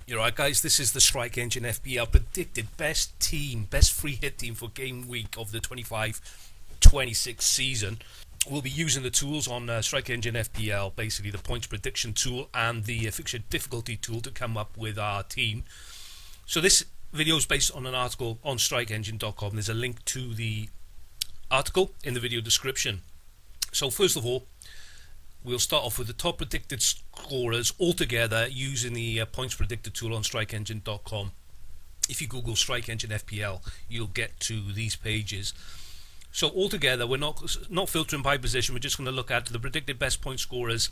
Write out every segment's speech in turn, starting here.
You're right, guys. This is the StrikeEngine FPL Predicted best team, best free hit team for game week of the 25-26 season. We'll be using the tools on StrikeEngine FPL, basically the points prediction tool and the fixture difficulty tool to come up with our team. So this video is based on an article on StrikeEngine.com. There's a link to the article in the video description. So first of all, we'll start off with the top predicted scorers altogether using the points predicted tool on StrikeEngine.com. If you Google StrikeEngine FPL, you'll get to these pages. So altogether, we're not filtering by position. We're just going to look at the predicted best point scorers,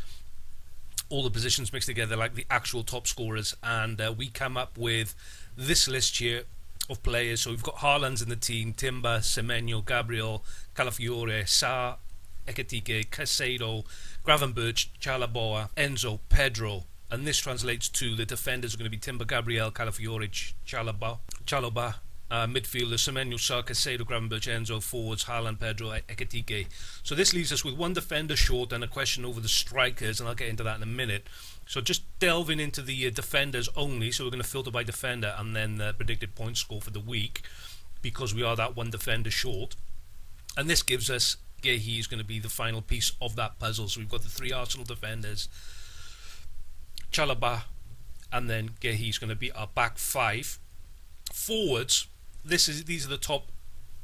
all the positions mixed together, like the actual top scorers, and we come up with this list here of players. So we've got Haaland's in the team, Timber, Semenyo, Gabriel, Calafiore, Sa, Ekitike, Caicedo, Gravenberch, Chalobah, Enzo, Pedro, and this translates to the defenders are going to be Timber, Gabriel, Calafiore, Chalobah, midfielders Semenyo, Sa, Caicedo, Gravenberch, Enzo, forwards Haaland, Pedro, Ekitike. So this leaves us with one defender short and a question over the strikers, and I'll get into that in a minute. So just delving into the defenders only, so we're going to filter by defender and then the predicted point score for the week, because we are that one defender short. And this gives us Gehi is going to be the final piece of that puzzle. So we've got the three Arsenal defenders, Chalobah, and then Gehi is going to be our back five. Forwards, these are the top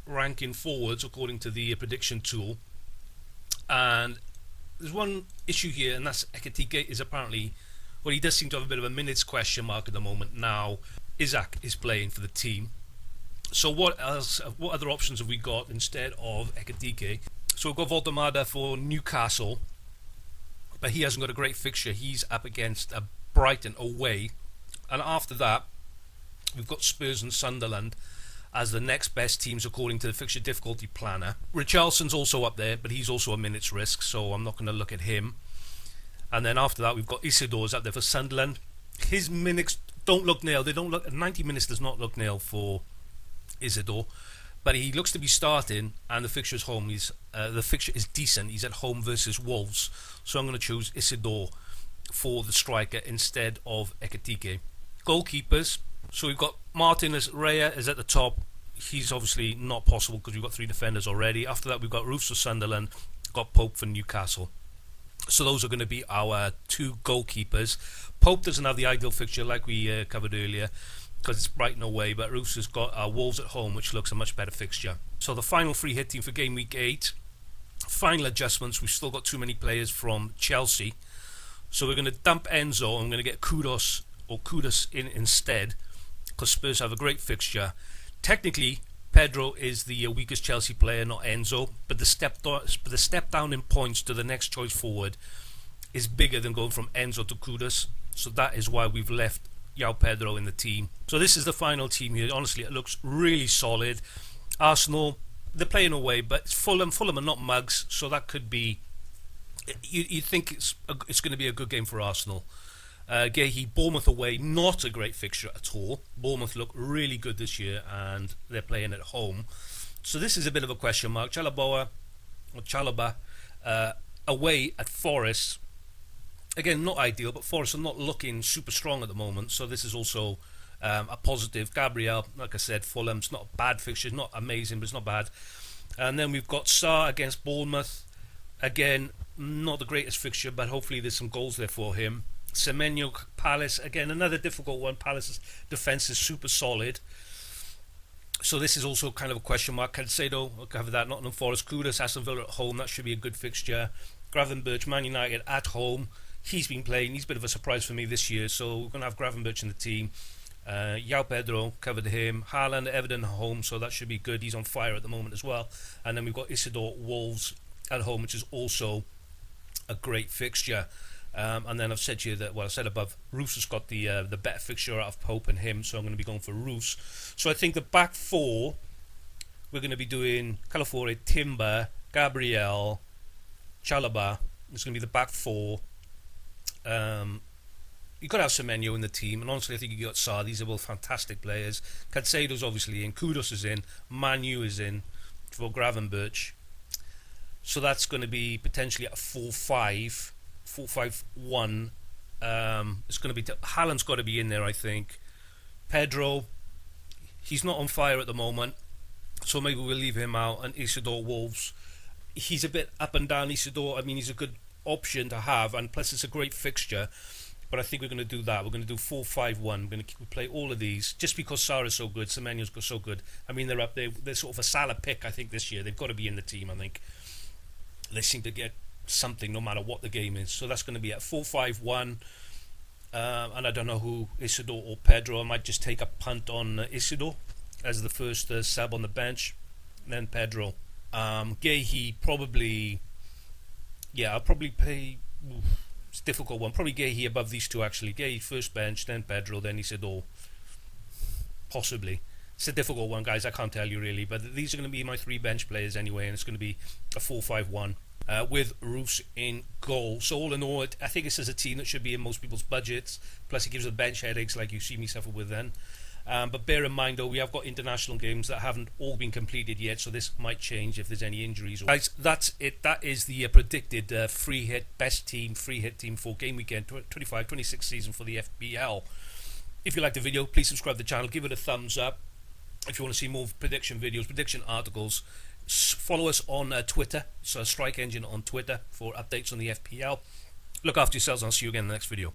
ranking forwards according to the prediction tool. And there's one issue here, and that's Ekitike is apparently, well, he does seem to have a bit of a minutes question mark at the moment. Now Isaac is playing for the team. So what other options have we got instead of Ekitike? So we've got Voltemada for Newcastle, but he hasn't got a great fixture. He's up against Brighton away, and after that we've got Spurs and Sunderland as the next best teams according to the Fixture Difficulty Planner. Richarlison's also up there, but he's also a minutes risk, so I'm not going to look at him. And then after that we've got Isidor's up there for Sunderland. His minutes don't look nailed. They don't look. 90 minutes does not look nailed for Isidore, but he looks to be starting, and the fixture's home. The fixture is decent. He's at home versus Wolves, so I'm going to choose Isidore for the striker instead of Ekitike. Goalkeepers. So we've got Martinez. Raya is at the top. He's obviously not possible because we've got three defenders already. After that, we've got Roofs for Sunderland, got Pope for Newcastle. So those are going to be our two goalkeepers. Pope doesn't have the ideal fixture like we covered earlier, because it's Brighton away, but Roofs has got Wolves at home, which looks a much better fixture. So the final free hit team for game week 8. Final adjustments, we've still got too many players from Chelsea. So we're going to dump Enzo, and we're going to get Kudus in instead, because Spurs have a great fixture. Technically, Pedro is the weakest Chelsea player, not Enzo, but the step down in points to the next choice forward is bigger than going from Enzo to Kudus. So that is why we've left João Pedro in the team. So this is the final team here. Honestly, it looks really solid. Arsenal, they're playing away, but Fulham are not mugs, so that could be. You think it's going to be a good game for Arsenal. Gehi, Bournemouth away, not a great fixture at all. Bournemouth look really good this year, and they're playing at home. So this is a bit of a question mark. Chalobah away at Forest. Again, not ideal, but Forest are not looking super strong at the moment, so this is also a positive. Gabriel, like I said, Fulham's not a bad fixture, not amazing, but it's not bad. And then we've got Sarr against Bournemouth. Again, not the greatest fixture, but hopefully there's some goals there for him. Semenyo, Palace, again, another difficult one. Palace's defence is super solid, so this is also kind of a question mark. Caicedo, I'll cover that. Nottingham Forest, Kudus, Aston Villa at home, that should be a good fixture. Gravenberch, Man United at home. He's been playing. He's a bit of a surprise for me this year, so we're going to have Gravenberch in the team. João Pedro, covered him. Haaland, Everton at home, so that should be good. He's on fire at the moment as well. And then we've got Isidore, Wolves at home, which is also a great fixture. And then I've said to you that, well, I said above, Roos has got the better fixture out of Pope and him, so I'm going to be going for Roos. So I think the back four, we're going to be doing Calafiore, Timber, Gabriel, Chalobah. It's going to be the back four. You've got to have Semenyo in the team, and honestly I think you got Sarr. These are both fantastic players. Caicedo's obviously in, Kudus is in, Manu is in for Gravenberch. So that's going to be potentially a 4-5-1 It's going to be Haaland's got to be in there, I think. Pedro, he's not on fire at the moment, so maybe we'll leave him out. And Isidore Wolves, he's a bit up and down. Isidore, I mean, he's a good option to have, and plus it's a great fixture. But I think we're going to do that. We're going to do 4-5-1. We're going to play all of these just because Sarah's so good, Semenyo's so good. I mean, they're up there. They're sort of a Salah pick, I think, this year. They've got to be in the team, I think. They seem to get something no matter what the game is. So that's going to be at 4-5-1. And I don't know who, Isidore or Pedro. I might just take a punt on Isidore as the first sub on the bench. Then Pedro. Gehi, probably... Yeah, I'll probably pay... It's a difficult one. Probably Gehi above these two, actually. Gehi first bench, then Pedro, then Isidore. Possibly. It's a difficult one, guys. I can't tell you really. But these are going to be my 3 bench players anyway, and it's going to be a 4-5-1 with Roos in goal. So all in all, I think this is a team that should be in most people's budgets. Plus, it gives the bench headaches like you see me suffer with then. But bear in mind, though, we have got international games that haven't all been completed yet, so this might change if there's any injuries. Guys, that's it. That is the predicted free hit, best team, free hit team for game weekend 25-26 season for the FPL. If you liked the video, please subscribe to the channel, give it a thumbs up. If you want to see more prediction videos, prediction articles, follow us on Twitter, so StrikeEngine on Twitter for updates on the FPL. Look after yourselves, and I'll see you again in the next video.